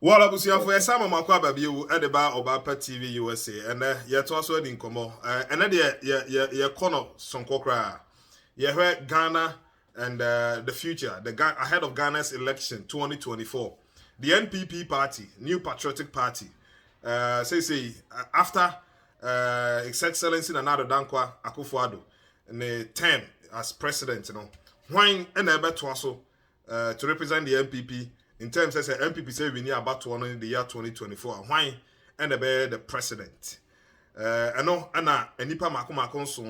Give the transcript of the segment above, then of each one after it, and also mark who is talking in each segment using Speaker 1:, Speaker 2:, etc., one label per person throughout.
Speaker 1: Well, I was here for a summer, Makwaba, you at the bar of Upper TV USA, and yet also in Como, and then your corner, Sonkokra. You heard Ghana and the future, ahead of Ghana's election 2024. The NPP party, New Patriotic Party, after His Excellency Nana Dankwa Akufo-Addo in the term as president, why and ever to represent the NPP. In terms of MPP say we need about to in the year 2024. Why and the president? I know Anna and Nipa Makoma so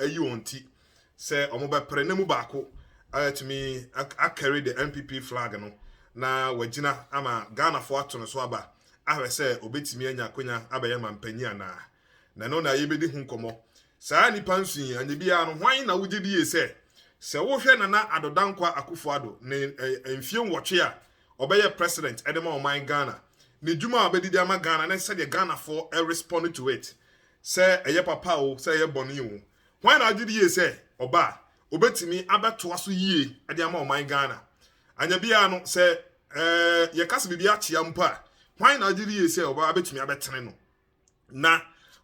Speaker 1: you on tea. Say Omoba Prenemu Bako to me I carry the MPP flag no. Na wajina ama Ghana for to swaba. I will say obetimi anya konya abaya mampanya na no na yebedi hu komo. Sa nipa nsu and bia no why na wugidi say wo hwe Nana Dankwa Akufo-Addo ne mfie nwotwe a obey president edema o man Ghana ni djuma obedi ama Ghana na said the Ghana for responded to it say eye papa o say eye boni o when na gidi ye say oba obetimi abeto aso yie ede ama o man Ghana anya bia no say ye kase bibia chia mpa when na gidi ye say oba abetimi abetene no na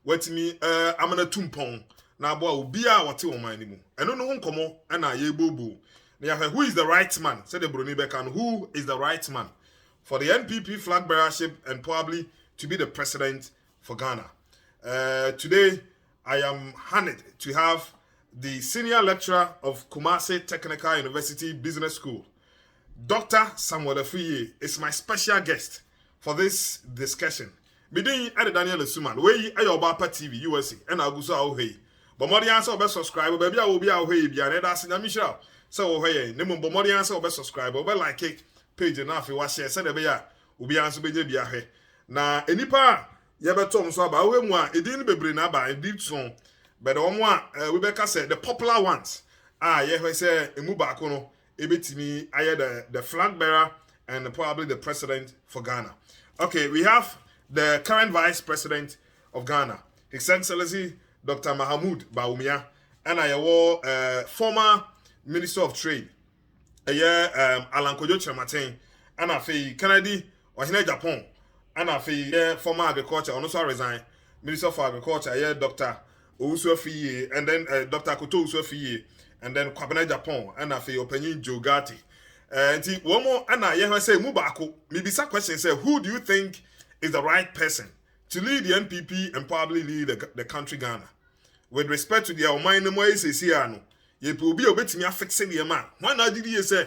Speaker 1: watimi amana tumpon na abo obi a wote o man ni mu eno no nkomo na ye bobo. Who is the right man? Said the Bruni Bekan. Who is the right man for the NPP Flagbearership and probably to be the president for Ghana? Today, I am honored to have the senior lecturer of Kumasi Technical University Business School, Dr. Samuel Afriyie, is my special guest for this discussion. Bidin at Daniel Suman, we Ayoba TV USA, and Agusa Ohe. But more answer, be subscribe, baby, I will be out here, and that's in Michelle. So hey, nemu bomodi answer obe subscribe obe like page na afi wa share send be ya obi answer be je bia he na enipa ye beto so aba we mu a edin bebre na aba deep song but omo a we be ka say the popular ones ye he say emu ba ko no ebetimi aye the flag bearer and probably the president for Ghana. Okay, we have the current vice president of Ghana, His Excellency Dr. Bawumia, and I former Minister of Trade, Alan Kojo Chamatin, and Afi Kennedy or Japan, and Afi former agriculture, also resign, Minister for Agriculture, Dr. Afriyie, and then Dr. Koto Afriyie, and then Kwabena Japan, and Afi Openyin Jogati. And one more, and I say Mubako, maybe some question say, who do you think is the right person to lead the NPP and probably lead the country Ghana? With respect to the Almighty Moise Siano. Ye will be obetimi affixing the man. Why not did you say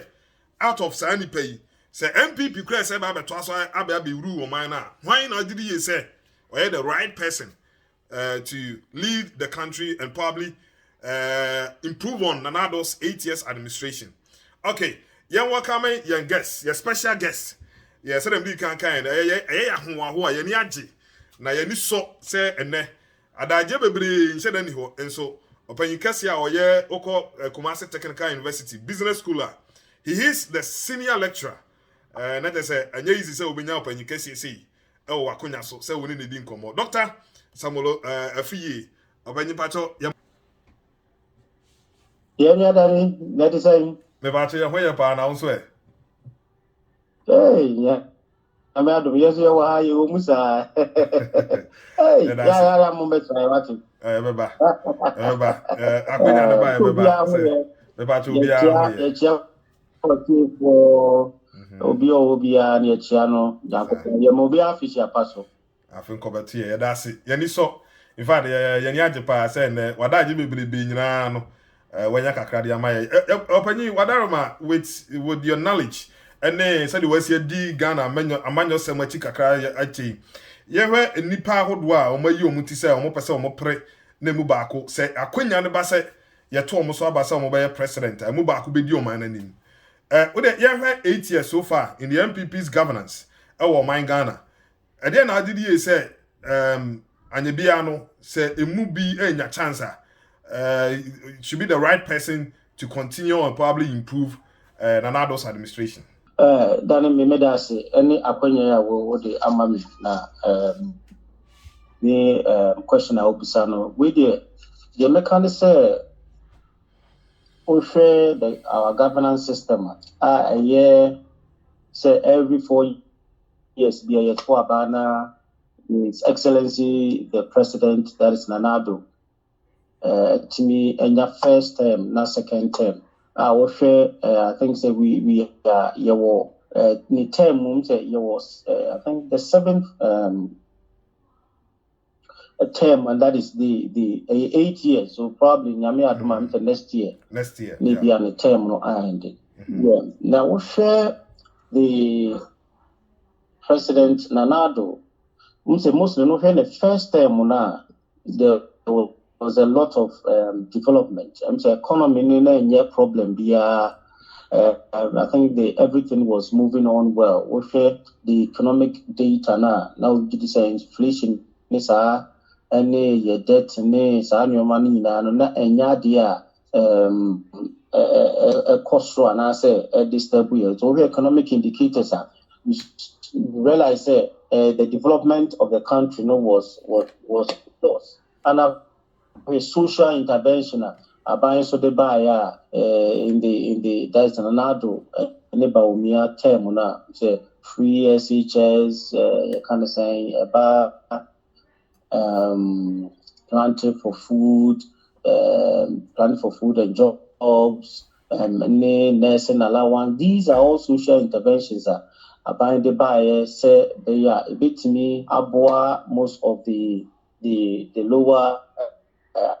Speaker 1: out of Sani pay? Say MPP crest about to be rule or mine now. Why not did you say or the right person to lead the country and probably improve on Nanado's 8 years administration? Okay, young welcome, young guest, your special guest. Yeah, so them be kind na ye ni so say ene adaje bebre nse dani ho enso Open Kasia or Oko Kumasi Technical University Business School. He is the senior lecturer. Not as a easy say Obinya Open Kasia. Oh, Wakunya so say we need to come. Dr. Samuel Afriyie. Open Pacho.
Speaker 2: Yeah, Daddy, that is saying.
Speaker 1: Me Pacho, where you pa now swear?
Speaker 2: Hey, yeah. I'm out of yes, you are you, Musa. Hey, yeah, I'm watching.
Speaker 1: Beba. Akwenya ne ba beba. Beba to obi a
Speaker 2: for obi a ne chia no Jacob. Ye mo bi official paso.
Speaker 1: Afin kobati ye da se. Ye ni so. In fact, ye ni ajepa say ne wadaje bebrebe nyina no. Wanya kakra de amaye. Opanyi wadaroma with your knowledge. And then said was ye di Ghana amanyo semachi kakra achi. Ye hwe nipa hodwa o mayi omuti say o mo pese o mo pre na mu baako say akwanya ne ba say ye to omo so abasa o mo be president mu baako be di o man anim. We dey ye hwe 8 years so far in the MPP's governance e wo man Ghana. E dey na adidi ye say anyebia no say emu bi enya chance should be the right person to continue and probably improve Nanado's administration.
Speaker 2: Dani me da se any akwanya ya wo de amami na ni question I obisa no we the mechanic say we our governance system say every 4 years, BIS for Abana, His Excellency the President, that is Nanado, to me, and your first term, not second term. I think that we your the term was I think the seventh term, and that is the 8 years. So probably next year.
Speaker 1: Next year.
Speaker 2: Maybe on the term no ended. Yeah. Now we share the President Nanado. Mostly no the first term now there was a lot of development. Economy no problem. I think everything was moving on well. We share the economic data now we get inflation is any your debt ne sa money na enya dia cost and I say this stable. So economic indicators we realize the development of the country was lost. And a social intervention buying so they buy in the that's another Bawumia term now say free SHS kind of saying about planting for food and jobs, nursing allowance. These are all social interventions buying the buyer say they are a bit to me aboa most of the lower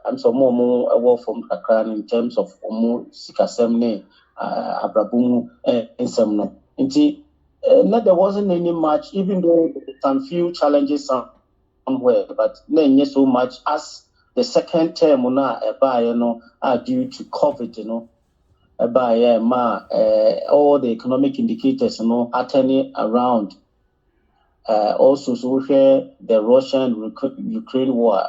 Speaker 2: I'm so more award from Kakran in terms of Sikasemne, Abrabumu, and some. There wasn't any much, even though some few challenges somewhere, but not so much as the second term are due to COVID, all the economic indicators are turning around. Also, so we share the Russian-Ukraine war.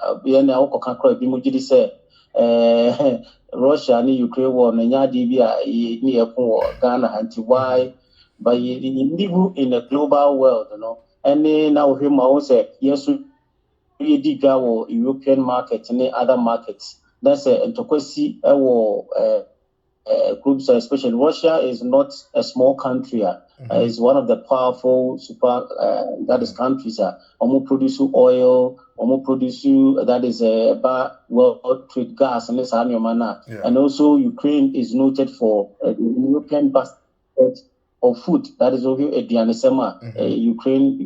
Speaker 2: Russia and Ukraine war. Ghana anti why, but you live in a global world, And then now we say yes, we did go European markets and other markets. That's a entokwesi groups, especially Russia is not a small country. It's one of the powerful that is countries. Produce oil, produce that is world trade gas and and also Ukraine is noted for European basket of food. That is over Ukraine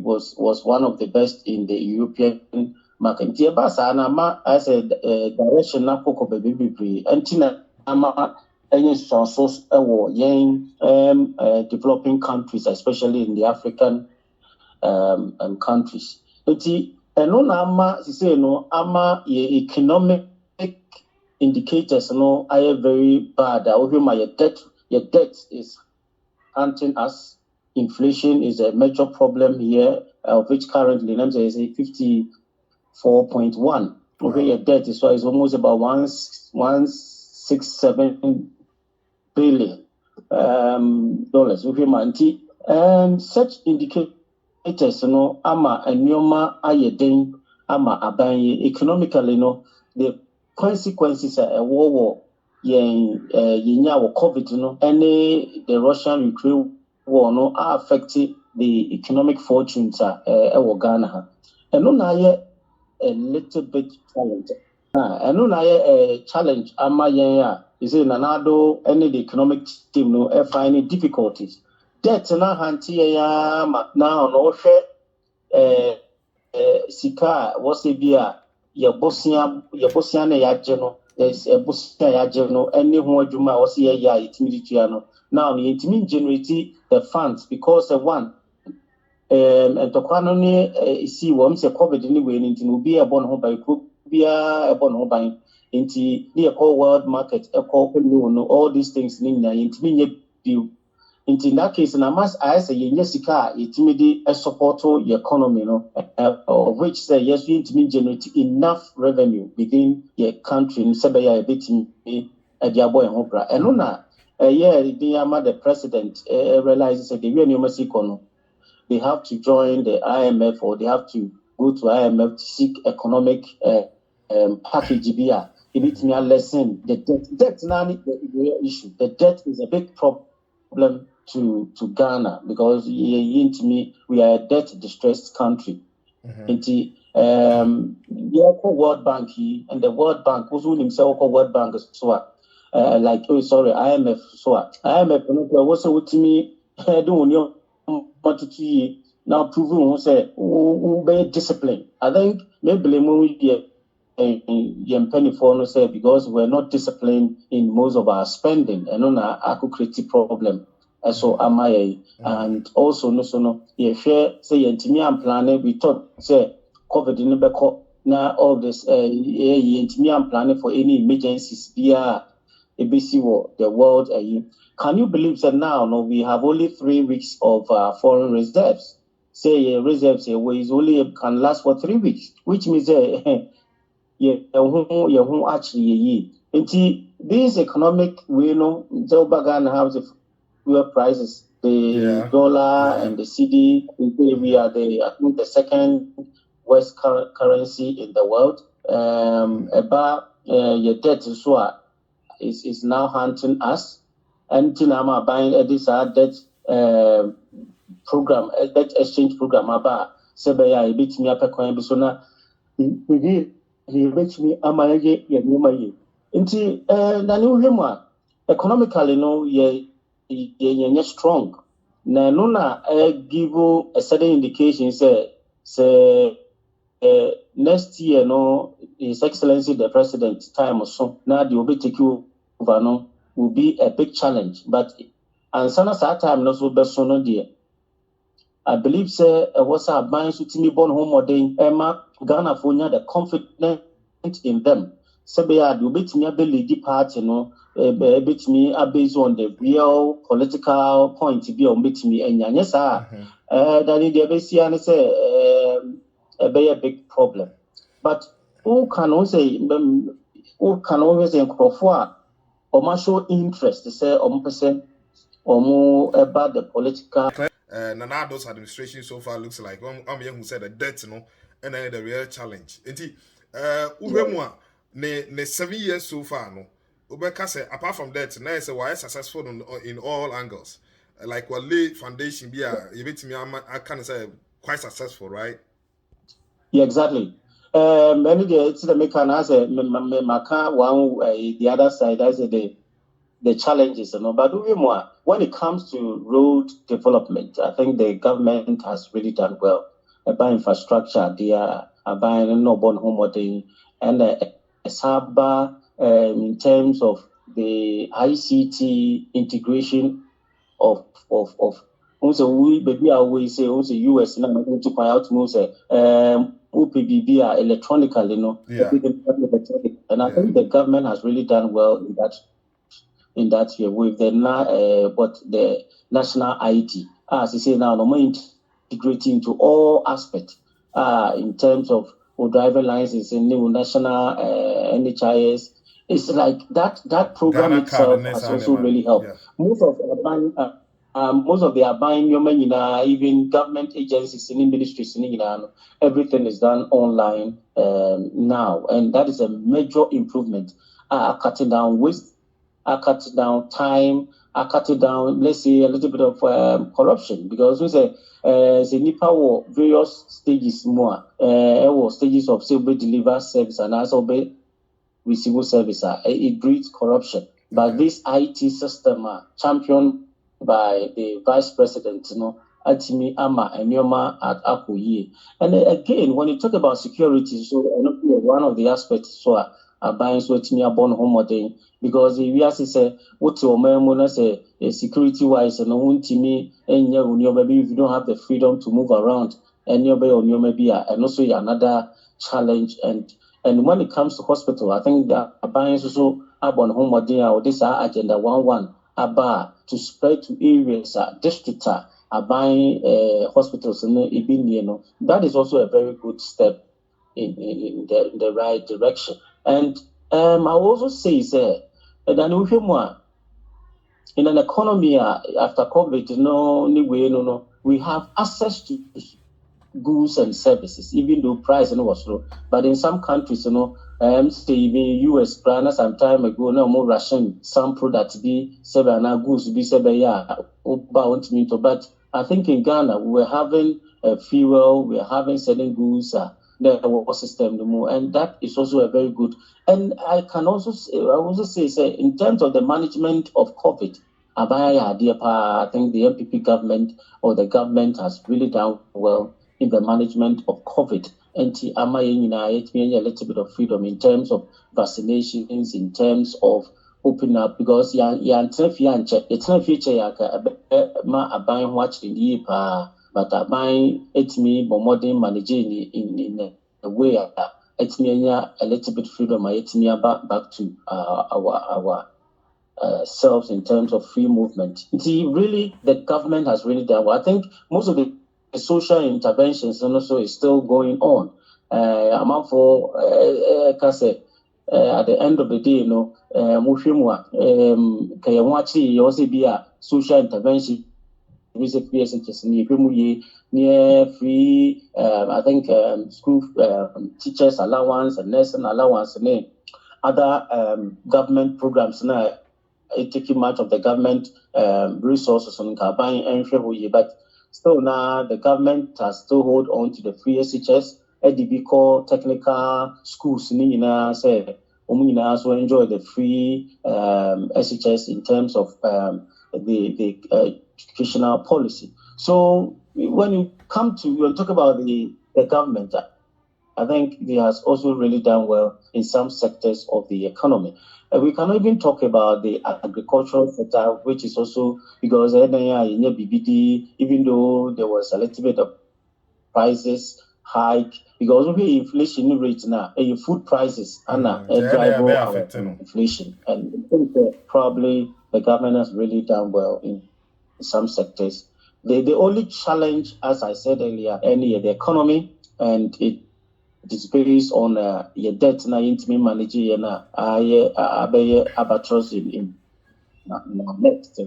Speaker 2: was one of the best in the European market. As a direction any sources developing countries, especially in the African countries. Economic indicators are very bad. Your debt is hunting us. Inflation is a major problem here, of which currently is 54.1. Your debt is almost about 167 billion dollars. And such indicators, ama enyoma ayeden ama abanye economically, the consequences are a war COVID, any the Russian-Ukraine war are affecting the economic fortunes Ghana. And a little bit challenge. A challenge is in Nanado any the economic team finding difficulties. Debt na hanti now no sika was a beer your bossian yajeno is a bossian yajeno any one juma was it now the intimate generate the funds because of one and to quanoni see once a COVID anyway will be a bon home by group be a bon home by into the world market, all these things in that case, and I must say, Yesika, it made a support to your economy, of which say yes, we generate enough revenue within your country, and Sabaya a bit at your boy and Hopra. And Luna, the president realizes that the real they have to join the IMF or they have to go to IMF to seek economic package. It needs me a lesson. The debt now the issue. The debt is a big problem to Ghana because we are a debt distressed country. World Bank and the World Bank also himself World Bank so IMF so IMF was with me do now proving who say be discipline. I think maybe penny for say because we're not disciplined in most of our spending and on our creative problem. So am I and also no share say yentimi am planning we thought say COVID in the now all this yentimi am planning for any emergencies via ABC the world can you believe that now we have only 3 weeks of foreign reserves say reserves is only can last for 3 weeks which means actually this economic we know Ghana have the fuel prices, the dollar and the CD. We are I think the second worst currency in the world. About your debt is now haunting us. And I'm buying this debt program, debt exchange program. About Sebaya, a bit me up a coin, so now he reached me. Amaye, Yanumaye. Into Nanu economically, you're strong. Now, give a certain indication say next year, His Excellency the President time or so now the take over will be a big challenge. But and sana that time not so best no dear. I believe say was a buying to me born home or day Emma Ghana for the confidence in them. Sebea do bit me ability part, bit me based on the real political point to be on bit me and yes, that in the BC say a big problem. But who can always say for or show interest to say percent or more about the political
Speaker 1: Nanado's administration so far looks like who said the debt, and then the real challenge. Ne 7 years so far, no. Ubeka say apart from that, now say why successful in all angles. Like what lay foundation be I can say quite successful, right?
Speaker 2: Yeah, exactly. Many it's the mechanism the other side as the challenges, but more when it comes to road development, I think the government has really done well about infrastructure. They are buying no born home and in terms of the ICT integration of also we baby always say also US now to point out OPBB electronically, and I think the government has really done well in that year with the national ID. As you say now, no more integrating into all aspects in terms of driver license and new national NHIS. It's like that program Ghana itself has also really helped. Yeah. Most of the buying even government agencies and ministries everything is done online now, and that is a major improvement. Cutting down waste, cutting down time, cutting down, let's say, a little bit of corruption, because we say Nipa or various stages more stages of civil deliver service and also receive service. It breeds corruption. But this IT system championed by the vice president, Atimi Ama and Yoma at Afriyie. And again, when you talk about security, so one of the aspects so buying so Atimi born home because we have to say what your memo say security wise and Untimi and maybe if you don't have the freedom to move around and maybe and also another challenge and when it comes to hospital, I think that buying also born home or this agenda 1-1 to spread to areas districts buying hospitals that is also a very good step in the right direction. And I also say that in an economy after COVID, we have access to goods and services, even though price was low. But in some countries, say even US plan some time ago, no more Russian some products be goods be but I think in Ghana we're having fuel, we're having certain goods, the war system, and that is also a very good. And I can also say in terms of the management of COVID, I think the MPP government or the government has really done well in the management of COVID. And a little bit of freedom in terms of vaccinations, in terms of open up, because it's not future ma buying watch in the but buying me modern managing in a way it's me a little bit freedom. It's me back to our selves in terms of free movement. Really, the government has really done well. I think most of the social interventions and also is still going on. I'm for at the end of the day, also be a social intervention. Music near free, I think school teachers allowance and nursing allowance and other government programs now taking much of the government resources on buying and but still now the government has still hold on to the free SHS, EDB core technical schools say so enjoy the free SHS in terms of the educational policy. So when you talk about the government, I think they has also really done well in some sectors of the economy. We can even talk about the agricultural sector, which is also because in BBD, even though there was a little bit of prices hike, because we inflation rate now, food prices and drive our inflation. And I think probably the government has really done well in some sectors. The only challenge, as I said earlier, the economy, and it is based on your debt na intimate managing abatros in next.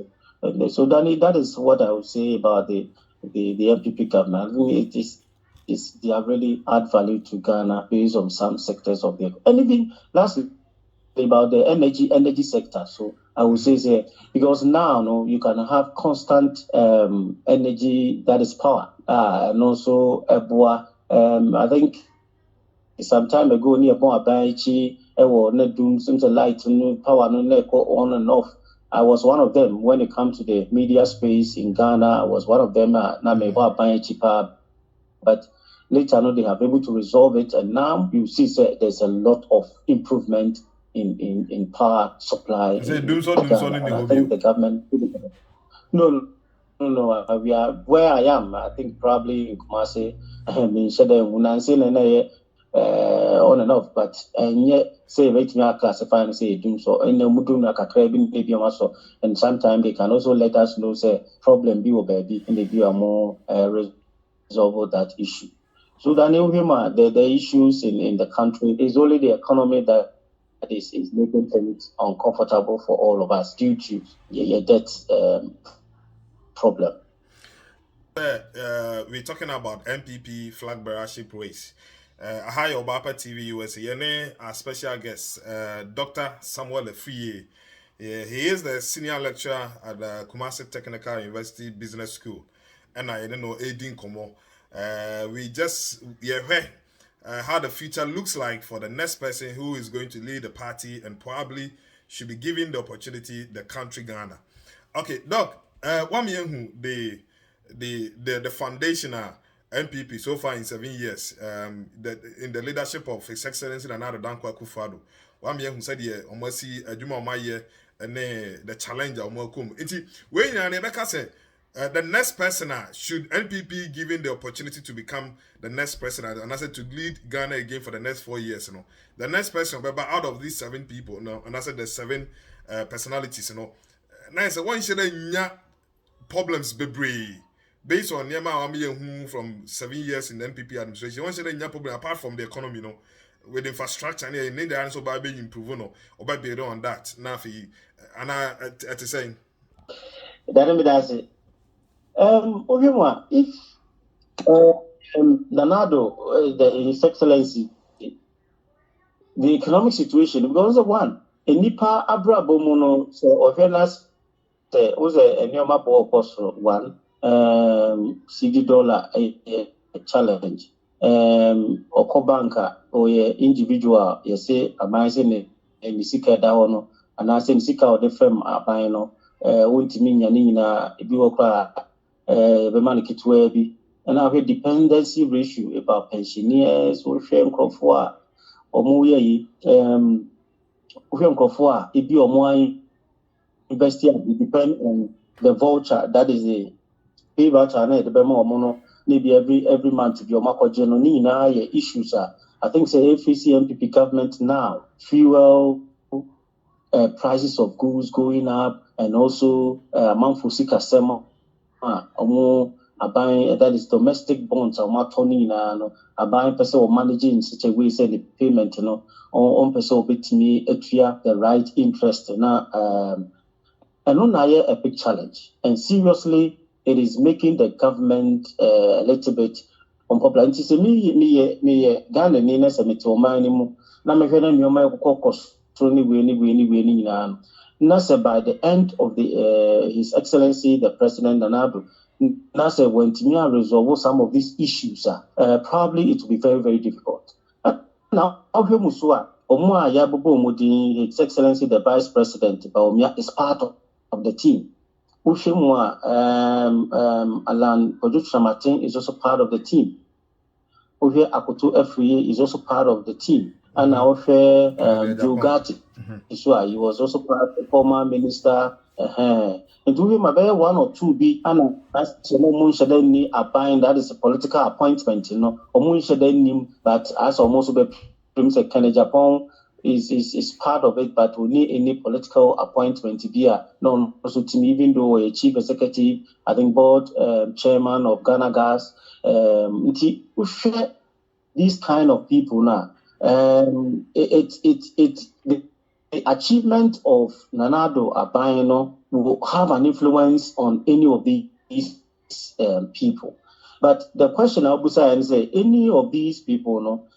Speaker 2: So Danny, that is what I would say about the MPP government. I think they have really add value to Ghana based on some sectors of the anything lastly about the energy sector. So I would say because now you can have constant energy that is power and also I think some time ago near Bawumia net doom seems a light power on and off. I was one of them when it comes to the media space in Ghana. I was one of them but later on they have been able to resolve it, and now you see there's a lot of improvement in power supply. I think the government no, we are where I am. I think probably in Kumasi, on and off, but and yet say rating are classifying say doom so and maybe also, and sometimes they can also let us know say problem be or baby and they are more resolve that issue. So the issues in the country is only the economy that is making things uncomfortable for all of us due to your debt problem.
Speaker 1: We're talking about MPP Flagbearership race. Hi, Obapa TV USA. Our special guest, Dr. Samuel Afriyie. He is the senior lecturer at the Kumasi Technical University Business School. And I don't know, Aiding Komo. We just how the future looks like for the next person who is going to lead the party and probably should be given the opportunity, the country Ghana. Okay, Doc, one year the foundational MPP so far in 7 years, in the leadership of His Excellency Nana Dankwa Akufo-Addo. One year who said almost see a Juma Maye and the challenger Omokum. When Rebecca said the next person should NPP given the opportunity to become the next president and I said to lead Ghana again for the next 4 years, the next person, but out of these 7 people, and I said there's 7 personalities, Now I said one should problems be based on Yama from 7 years in the NPP administration. One should problem apart from the economy, with infrastructure and in the answer by being improved or by being on that. Now, and I at the same.
Speaker 2: That's it. If Leonardo, His Excellency, the economic situation, because of one, a nipa abrabomuno, so offense, was a neoma post one, $60 a challenge. Okobanka or individual, you say, amazing, and Misika Dawono, and I say Misika or the firm Abino, won't mean Yanina, Biwokra, Bemani Kitwebi, and I have a dependency ratio about pensioners or shame crofwa or Muye, crofwa, if you are more investing, it depends on the voucher, that is the pay voucher, the Bemo Mono. Maybe every month if your market general issues are. I think say Afriyie MPP government now fuel prices of goods going up and also amount for sick sema buying that is domestic bonds turning buying person or managing in such a way say the payment on person bit me the right interest now and on a big challenge and seriously. It is making the government a little bit unpopular. Nti se me Ghana ni na se me to man ni mu na me hwe na nyoma kokos so ni we ni nyina na se by the end of the His Excellency the President Nana na se when to resolve some of these issues probably it will be very, very difficult. Now hwe muso a omo a ya bobo omodin His Excellency the Vice President Bawumia is part of the team. Ushimwa Alan Martin is also part of the team. Uhe Akutu Afriyie is also part of the team. And our Joe Gatti, he was also part of the former minister. And to him, about 1 or 2 be and that's Munshadeni applying that is a political appointment, or Munshadeni, but as almost be Prince Kennedy Japan. Is part of it, but we need any political appointment to be no also to me, even though a chief executive, I think board chairman of Ghana Gas, we share these kind of people now. The achievement of Nanado Abayano will have an influence on any of these people. But the question I'll say is any of these people,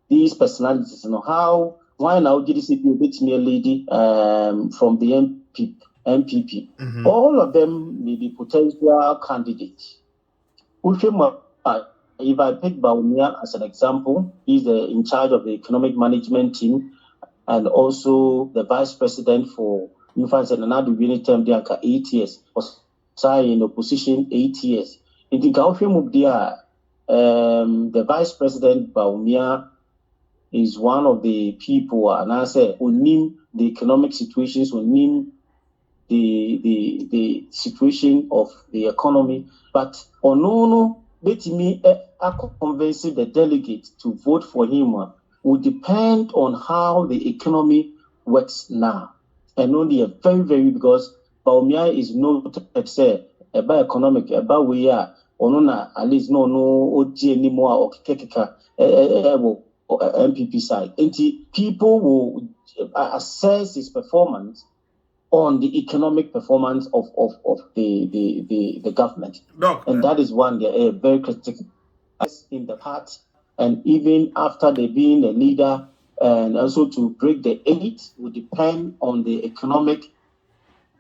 Speaker 2: these personalities, why now GDCP with me a lady from the MPP. Mm-hmm. All of them may be potential candidates. If I pick Bawumia as an example, he's in charge of the economic management team and also the vice president for Univ and another unit term there 8 years, was in opposition 8 years. In the the vice president Bawumia is one of the people, and I say, who name the economic situations, who name the situation of the economy, but Onono, let me convince the delegate to vote for him will depend on how the economy works now. And only a very, very, because Bawumia is noted say about economic, about we are, Onona, at least no OG anymore, or Kekeka, MPP side. And people will assess his performance on the economic performance of the government. And that is one they are very critical in the part. And even after they being a leader, and also to break the 8 will depend on the economic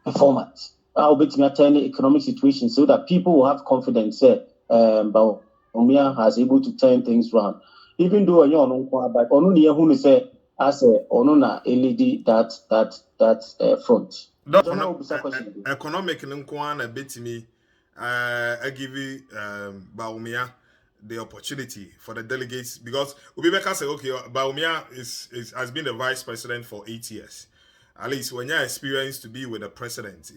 Speaker 2: performance. I'll be telling the economic situation so that people will have confidence that Bawumia has able to turn things around. Even though you're on but only who say as a onona lady that front.
Speaker 1: Economic nkwan a bit me I give you Bawumia the opportunity for the delegates, because Ubibeka say okay, Bawumia has been the vice president for 8 years. At least when you're experienced to be with a president,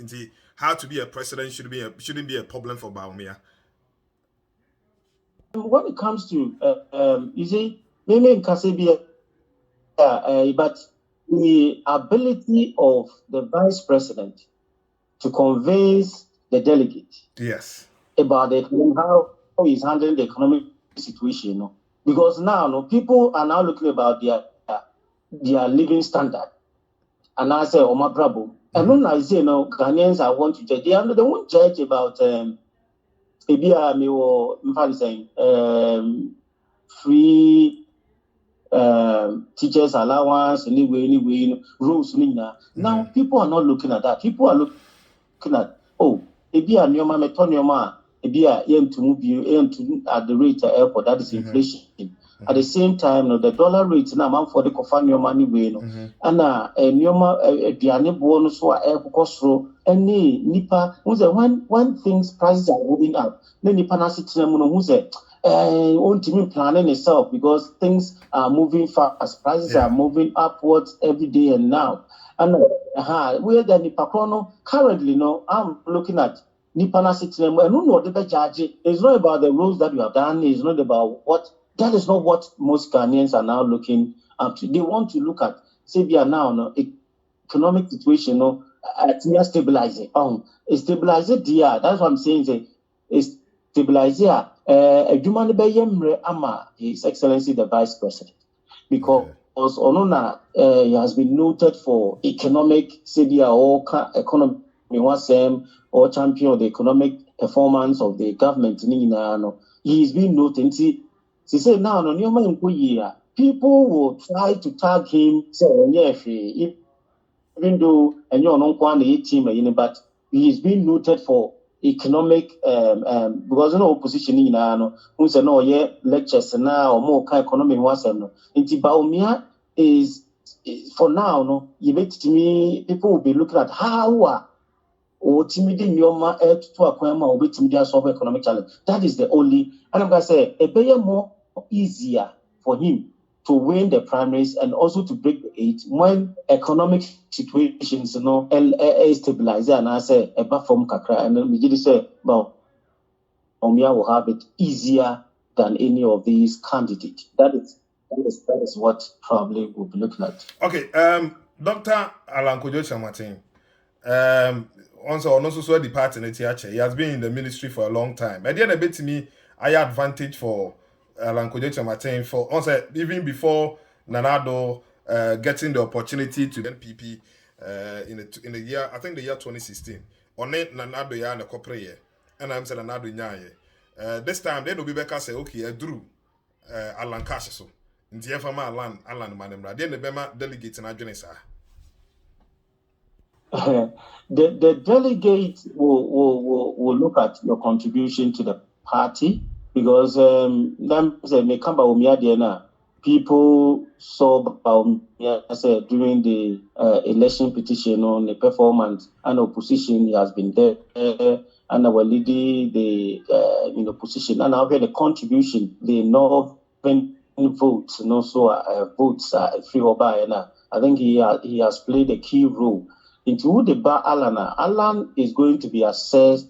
Speaker 1: how to be a president shouldn't be a problem for Bawumia.
Speaker 2: When it comes to you see, maybe in Kasebia, but the ability of the vice president to convince the delegate,
Speaker 1: yes,
Speaker 2: about how he's handling the economic situation, because now people are now looking about their living standard, and I say, oh my bravo, and when I say Ghanaians I want to judge, they won't judge about ebia me wo mfa saying free teachers allowance anyway rules now people are not looking at that. People are looking at ebia nyoma meto nyoma ebia yentumu bi at the rate at airport, that is inflation. At the same time, the dollar rate na man for the kofan money way no. Ana nyoma aduane bo no so a ekokosro any nipa when things prices are moving up, then nipa na sitina mu no hu say ontimi planning itself because things are moving fast, prices are moving upwards every day and now. And where the nipa no currently no, I'm looking at nipa na sitina and no the charge. It's not about the rules that you have done, it's not about what. That is not what most Ghanaians are now looking up to. They want to look at, say, we are now economic situation, stabilizing. Stabilizing, that's what I'm saying. Stabilizing. His Excellency the Vice President, because he has been noted for economic, economy or champion of the economic performance of the government. He is being noted. She said, now, people will try to tag him, say, even though team, but he is being noted for economic, because opposition, who said, no, lectures now, or more economic was. Bawumia is, for now, people will be looking at how or timidity nyoma to akwema or timidity solve economic challenge. That is the only, and I'm gonna say a bit more easier for him to win the primaries and also to break the 8 when economic situations stabilize and I say a from kakra and then we just say well Bawumia will have it easier than any of these candidates. That is what probably we'll be looking at.
Speaker 1: Okay, Dr. Alan Kojo Martin. Also the party he has been in the ministry for a long time. At the end of it, to me, I had advantage for Alan Kojo Martin for also even before Nanado getting the opportunity to NPP in the year, I think the year 2016. On it, Nanado year and the corporate year, and I'm saying Nanado nyaye. This time they will be back and say, okay, I drew Alan Cash so. In the Alan Manemra, then the Bema delegates and adjourners are.
Speaker 2: The delegates will look at your contribution to the party because people saw Bawumia during the election petition on the performance and opposition. He has been there and our leading the position and now the contribution, the Northern votes, and also votes are free and I think he has played a key role. Into the Alan is going to be assessed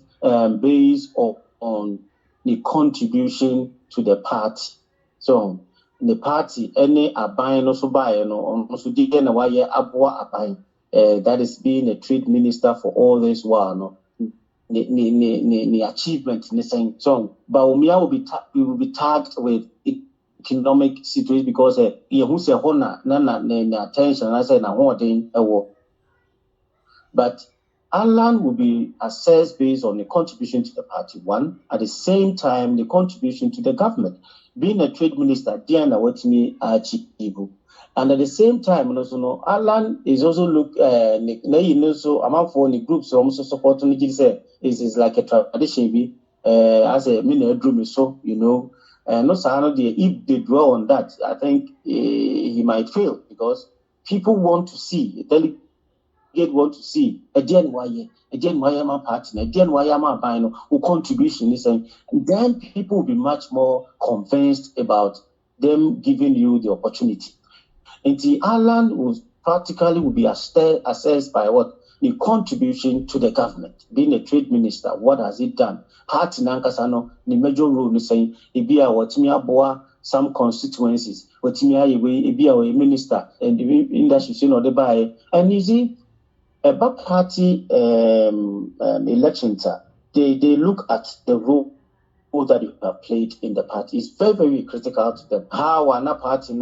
Speaker 2: based on the contribution to the party. So the party, any abayan also buy also that is being a trade minister for all this while the achievement in the same song. Bawumia will be tagged with economic situation because who's a honor attention and I said but Alan will be assessed based on the contribution to the party, one. At the same time, the contribution to the government. Being a trade minister, Diana Watini Archie. And at the same time, Alan is also among for the groups also supporting the is like a tradition as a minute so if they draw on that, I think he might fail because people want to see want to see again why am I party again why am I buying who contribution is and then people will be much more convinced about them giving you the opportunity. And the Alan will be assessed by what the contribution to the government. Being a trade minister, what has it done? Party nankasano the major role is saying ibia watimi aboa some constituencies watimi ayewe ibia a minister and the industry the buy and easy. About party elections, they look at the role that you have played in the party. It's very, very critical to them. How an party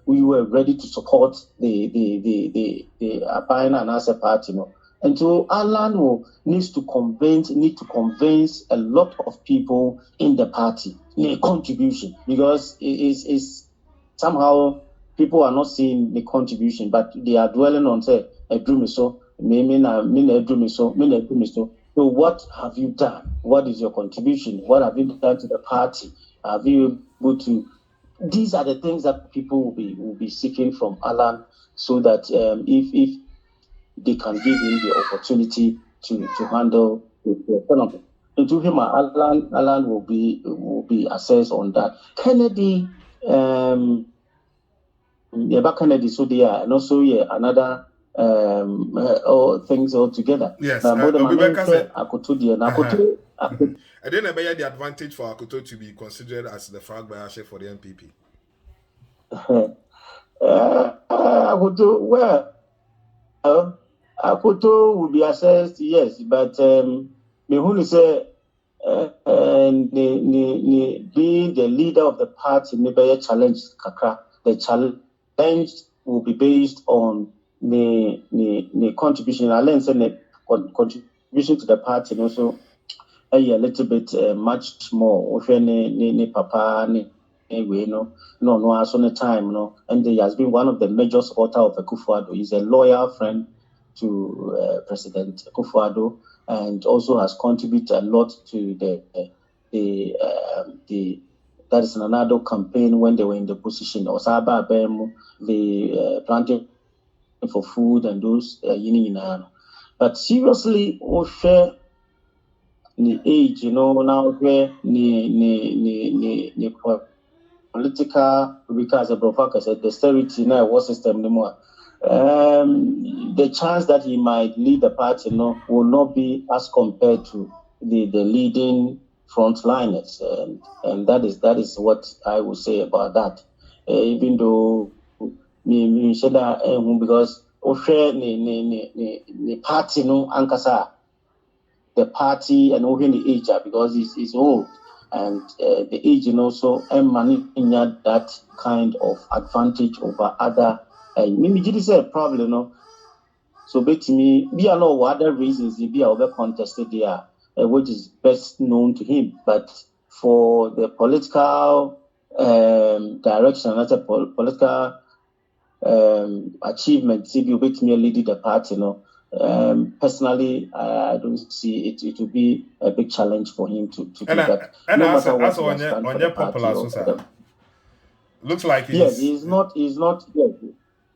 Speaker 2: we were ready to support the party. And so Alan needs to convince a lot of people in the party, a contribution, because it is somehow people are not seeing the contribution, but they are dwelling on say a dream so. So what have you done? What is your contribution? What have you done to the party? Have you able to? These are the things that people will be seeking from Alan, so that if they can give him the opportunity to handle the economy. And to him, Alan will be assessed on that. Kennedy, Kennedy, so they are, and also another all things all together.
Speaker 1: Yes,
Speaker 2: I could
Speaker 1: I didn't know the advantage for Akoto to be considered as the Flagbearership for the MPP.
Speaker 2: Akoto, well, Akoto will be assessed, yes, but Mehuni say being the leader of the party, maybe a challenge, Kakra. The challenge will be based on the contribution. I learned the contribution to the party, and also a little bit much more. If any papa, no, so the time, and he has been one of the major supporters of Akufo-Addo. He's a loyal friend to President Akufo-Addo, and also has contributed a lot to that is another campaign when they were in the position. Osaba Bemu, the planting for food and those but seriously, share the age, now where the political, because of the austerity now war system anymore. The chance that he might lead the party will not be as compared to the leading frontliners, and that is what I would say about that. Even though because the party ankasa, the party and over the age because it's old, and the age also managing that kind of advantage over other. Maybe this is a problem, so bet me we are no other reasons be over contested there, which is best known to him. But for the political direction, that's a political achievement, if you bet me leading the party, personally, I don't see it. It will be a big challenge for him to do that.
Speaker 1: And no matter what he has done for the party. Looks like
Speaker 2: he's not. Yes,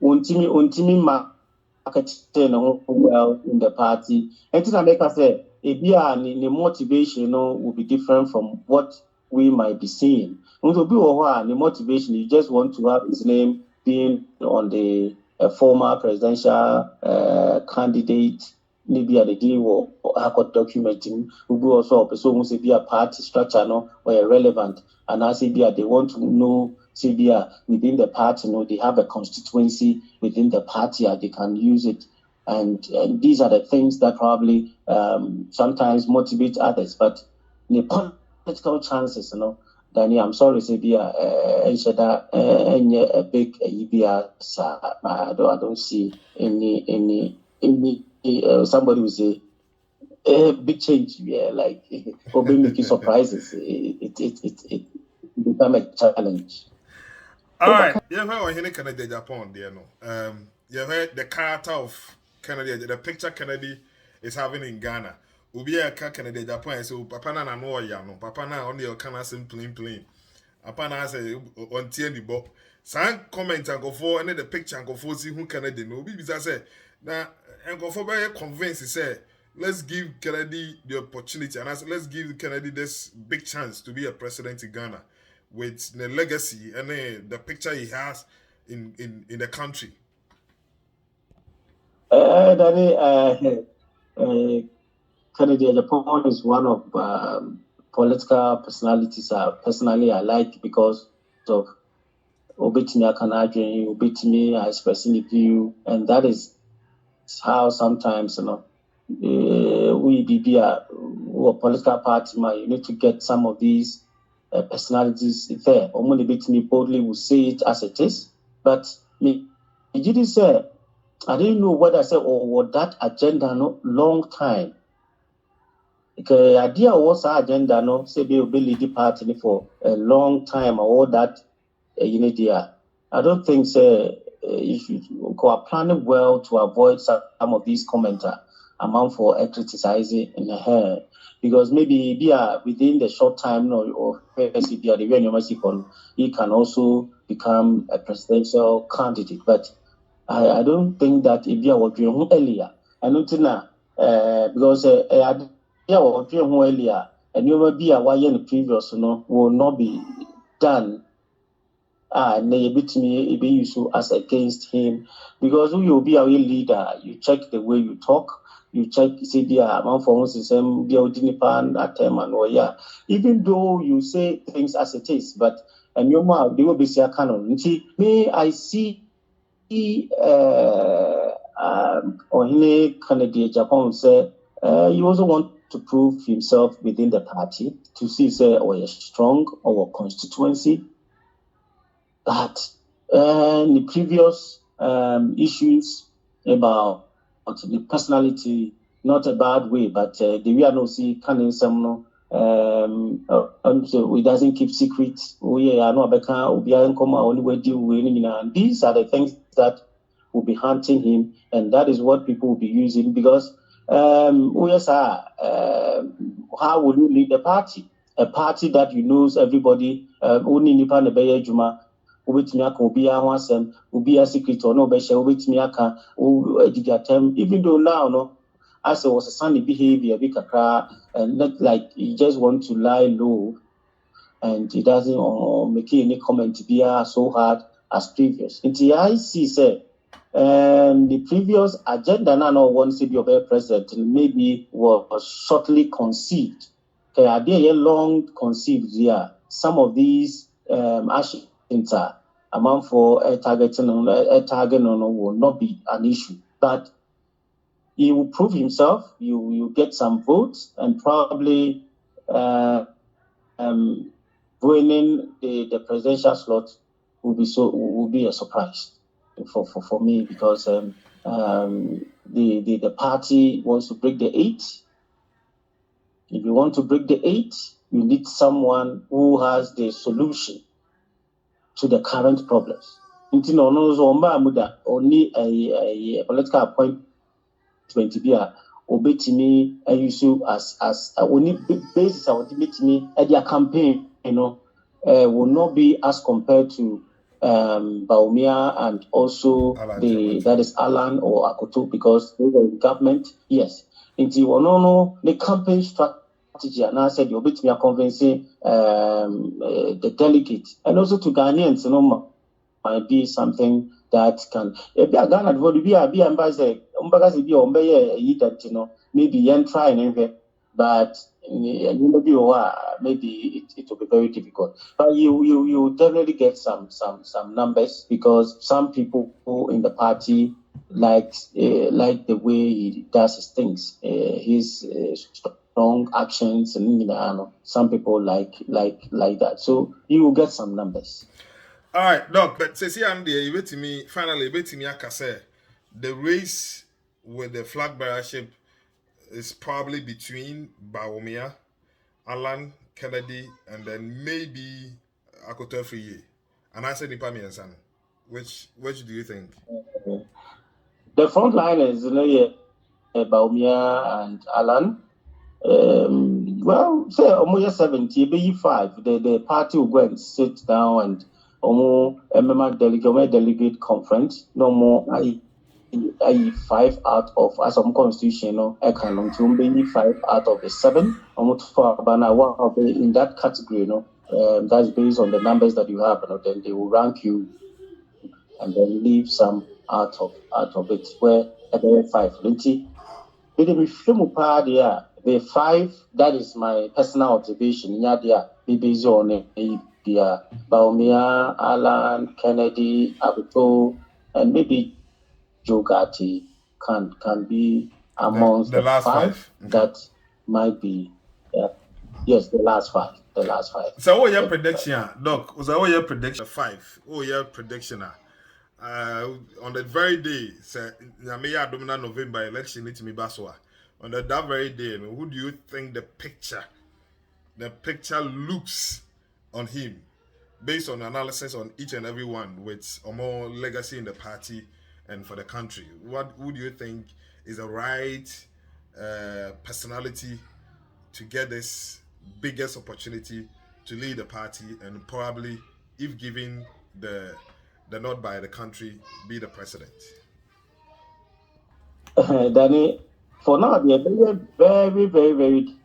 Speaker 2: Untimi marketing well in the party. And to make us say, the motivation, will be different from what we might be seeing. The motivation, you just want to have his name being on the former presidential candidate, maybe at the deal or documenting who go also so must be a party structure or irrelevant, and I say they want to know within the party, they have a constituency within the party, they can use it, and these are the things that probably sometimes motivate others. But the political chances, Danny, I'm sorry, a big I don't see any somebody will say a big change, like or making surprises. It become a challenge.
Speaker 1: All right, you heard Kennedy Japan there, you heard the character of Kennedy, the picture Kennedy is having in Ghana. Ubi a Kennedy Japan, so Papa na no ya no, Papa na only your Kana sim plain. Papa na say on the book. Some comment and go for and the picture and go for see who Kennedy no. Be say na and go for very convinced. Say let's give Kennedy the opportunity and let's give Kennedy this big chance to be a president in Ghana with the legacy and the picture he has in the country.
Speaker 2: Kennedy Japan is one of political personalities personally I like because of obetimi akanadwen, obetimi expressing the view, and that is how sometimes we be a political party, you need to get some of these personalities there. Omuni betimi boldly will say it as it is, but me did say I didn't know whether I said or that agenda no long time. The idea was our agenda no say be lead party for a long time or all that there. I don't think you should go planning well to avoid some of these commenter amount for criticizing in her because maybe within the short time or he can also become a presidential candidate. But I don't think that if you were doing earlier, I don't think because earlier and you will be a why in the previous will not be done. Be used as against him because you will be a real leader. You check the way you talk. You check see the amount for system even though you say things as it is, but and you will be a canon. Me, I see or Kennedy Japan said you also want to prove himself within the party to see say or a strong or constituency that the previous issues about the personality, not a bad way, but the way I know see canning some so it doesn't keep secrets. We are not only way deal with and these are the things that will be hunting him, and that is what people will be using because how will you lead the party? A party that you knows everybody only Nipa Nebeye Juma ubetumi aka obi ahwasem obi a secret or no be share ubetumi aka edigatem even though now no as it was a sunny behavior be kakra and not like he just want to lie low and he doesn't make any comment be so hard as previous until I see say the previous agenda now one to be a president maybe was shortly conceived okay are there long conceived here some of these actions amount for a target will not be an issue, but he will prove himself. You get some votes and probably winning the presidential slot will be a surprise for me because the party wants to break the 8. If you want to break the 8, you need someone who has the solution to the current problems. Only a political appointment be obetimi use as only basis ultimately their campaign, will not be as compared to Bawumia and also that is Alan or Akoto because they were in government. Yes. Until the campaign strategy and I said you'll be convincing the delegates and also to Ghanaians, might be something that can Ghana maybe try and but maybe it will be very difficult. But you definitely get some numbers because some people in the party like the way he does his things. His strong actions and some people like that. So you will get some numbers.
Speaker 1: All right, Doc, but see, I'm there. You to me finally, I can say the race with the Flagbearership is probably between Bawumia, Alan Kennedy, and then maybe Akoto Afriyie. And I said Nipami and San. Which do you think?
Speaker 2: The front line is Bawumia and Alan. Well, say almost 70, maybe 5. The party will go and sit down and delegate conference. No more. I 5 out of as some constitution, I can maybe 5 out of the 7. Almost for in that category, that's based on the numbers that you have, then they will rank you and then leave some out of it. Where there 5. The 5, that is my personal observation. Based on Bawumia, Alan, Kennedy, Abuto, and maybe Jogati can be amongst
Speaker 1: the last 5.
Speaker 2: Okay. That might be yes, the last 5.
Speaker 1: So what your prediction, Doc? Was what your prediction 5? Oh, your prediction. on the very day, say, Nyamiya Domina November election, it me Baswa. On that very day, who do you think the picture looks on him, based on analysis on each and every one with a more legacy in the party and for the country? Who do you think is the right personality to get this biggest opportunity to lead the party and probably, if given the nod by the country, be the president?
Speaker 2: Danny, for now, they are very, very, very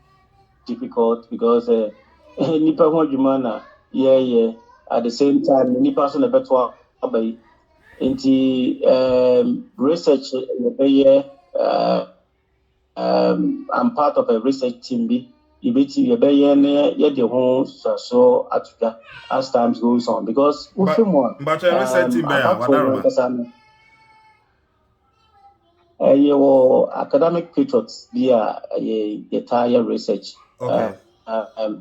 Speaker 2: difficult because Nipa Hojumana, yeah. At the same time, Nipa son a better way. Research, I'm part of a research team. So as time goes on, because
Speaker 1: but research team
Speaker 2: academic patriots via a tire research.
Speaker 1: Okay.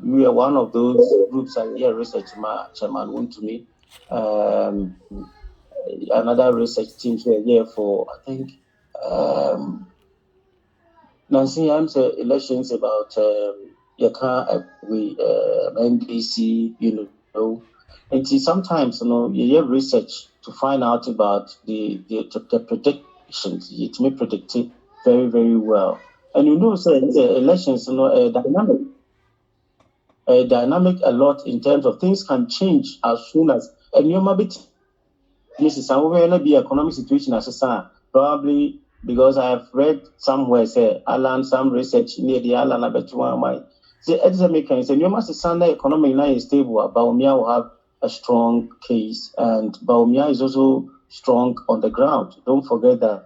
Speaker 2: We are one of those groups and research chairman went to me. Another research team here for I think Nancy elections about NDC, and sometimes you have research to find out about the predictions. It may predict it very, very well. And the elections, dynamic a lot in terms of things can change as soon as Mrs. Samuel be economic situation as a probably because I have read somewhere say Alan some research near the Alan about my the American say you must Sunday economy now is stable. Bawumia will have a strong case, and Bawumia is also strong on the ground. Don't forget that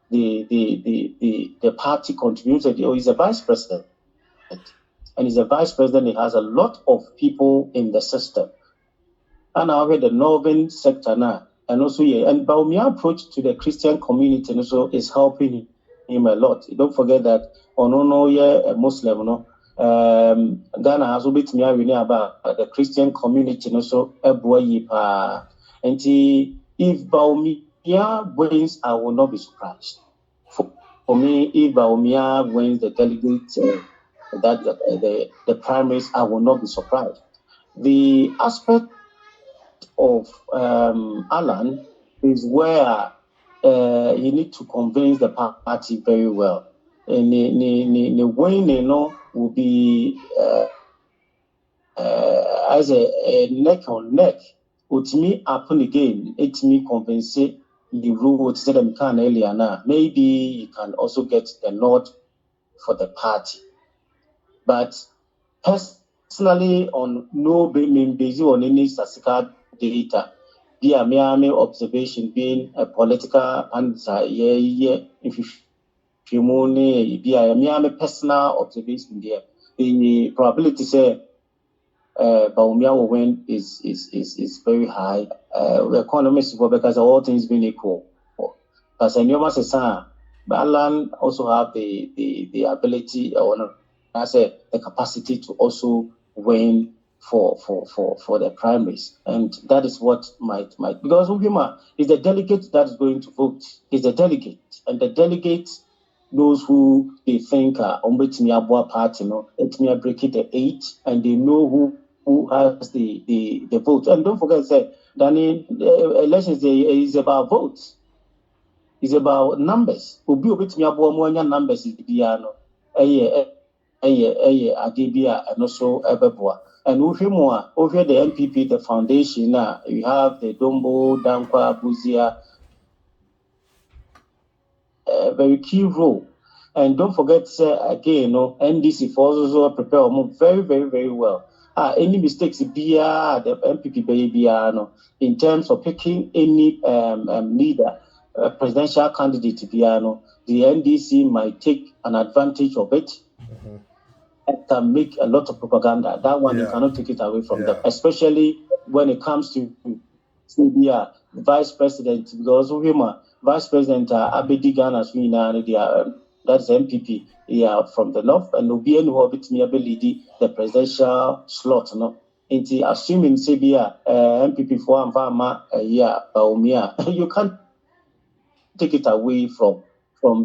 Speaker 2: the party contributed. He's a vice president, and he's a vice president. He has a lot of people in the system. And I the northern sector now, and also and Bawumia approach to the Christian community also is helping him a lot. Don't forget that a Muslim, Ghana has a bit more about the Christian community also a boy and if Bawumia wins, I will not be surprised. For me, if Bawumia wins the delegates the primaries, I will not be surprised. The aspect of Alan is where you need to convince the party very well. And the winning will be as a neck on neck. It me happen again. It me convince the rule to them can earlier now. Maybe you can also get the nod for the party. But personally, on no basis on any statistical data, be a mere observation being a political answer, if you money, be a mere personal observation there. The probability say Bawumia will win is very high. The economists because all things being equal. But Alan also have the ability or I say the capacity to also win for the primaries, and that is what might because Uhima is the delegate that is going to vote. Is the delegate, and the delegate knows who they think are Ombetimi party, Etimi break it the 8, and they know who has the vote. And don't forget, say Danny, elections is about votes. It's about numbers. Obi Obetimi numbers is piano. Adibia and also Ebeboa. And over the MPP, the foundation, you have the Dombo, Dankwa, Buzia, a very key role. And don't forget, again, NDC for also prepare very, very, very well. Any mistakes, the MPP, baby, in terms of picking any leader, presidential candidate, the NDC might take an advantage of it. Can make a lot of propaganda. That one you cannot take it away from them, especially when it comes to the vice president. Because vice president Abedi Ghana that's MPP from the north, and Obienu Obitmi Abelidi the presidential slot. Into assuming Sebia MPP for Amvama Bawumia, you can't take it away from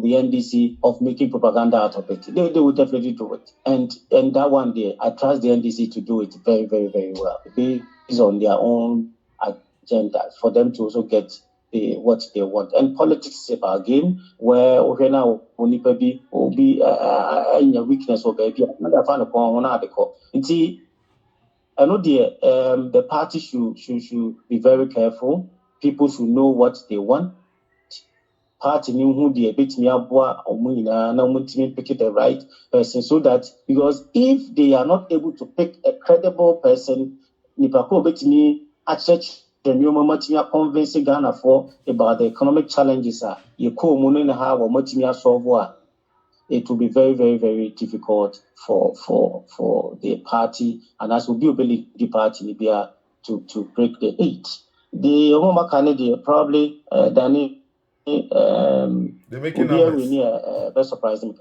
Speaker 2: the NDC of making propaganda out of it. They will definitely do it. And that one day, I trust the NDC to do it very, very, very well. Based on their own agenda for them to also get what they want. And politics is about a game where now will be in a weakness or baby. I found a one article. I know the party should be very careful. People should know what they want. Party knew who the bit me abwa or pick the right person so that because if they are not able to pick a credible person, Nipako bit me at church the new Matimia convincing Ghana for about the economic challenges you call Munin have or Matimia solve it will be very, very, very difficult for the party and as will be the party Libya to break the 8. The Homa Canada probably Danny
Speaker 1: they're making numbers.
Speaker 2: Very surprising.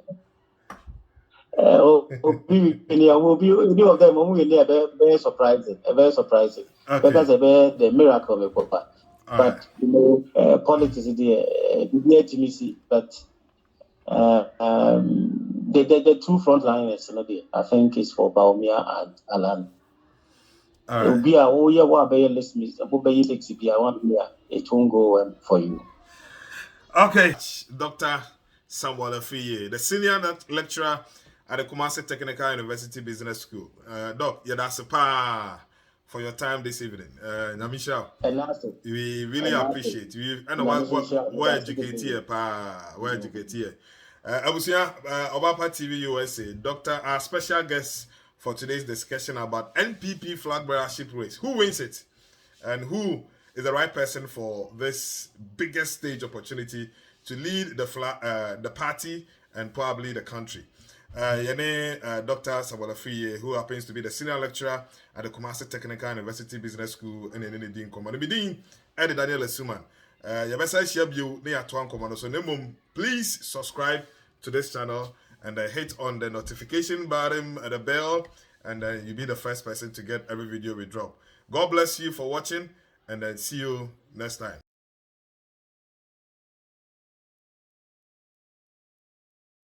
Speaker 2: Will be any of them very surprising, very surprising.
Speaker 1: Okay.
Speaker 2: Because the miracle of Papa. But politics is the to me see. But the two frontliners, I think, is for Bawumia and Alan.
Speaker 1: All right.
Speaker 2: It won't go for you.
Speaker 1: Okay, Dr. Samuel Afriyie, the senior lecturer at the Kumasi Technical University Business School. Doc, yeah, that's a pa for your time this evening. Namisha, we really appreciate you. And we're educated here, pa. We're educated here. Abusia, Obapa TV USA, Doctor, our special guest for today's discussion about NPP Flagbearership race. Who wins it? And who is the right person for this biggest stage opportunity to lead the party and probably the country. Dr. Samuel Afriyie, who happens to be the senior lecturer at the Kumasi Technical University Business School in the Dean Command. Eddie Daniel Suman. So please subscribe to this channel and hit on the notification button and the bell, and you'll be the first person to get every video we drop. God bless you for watching, and then see you next time.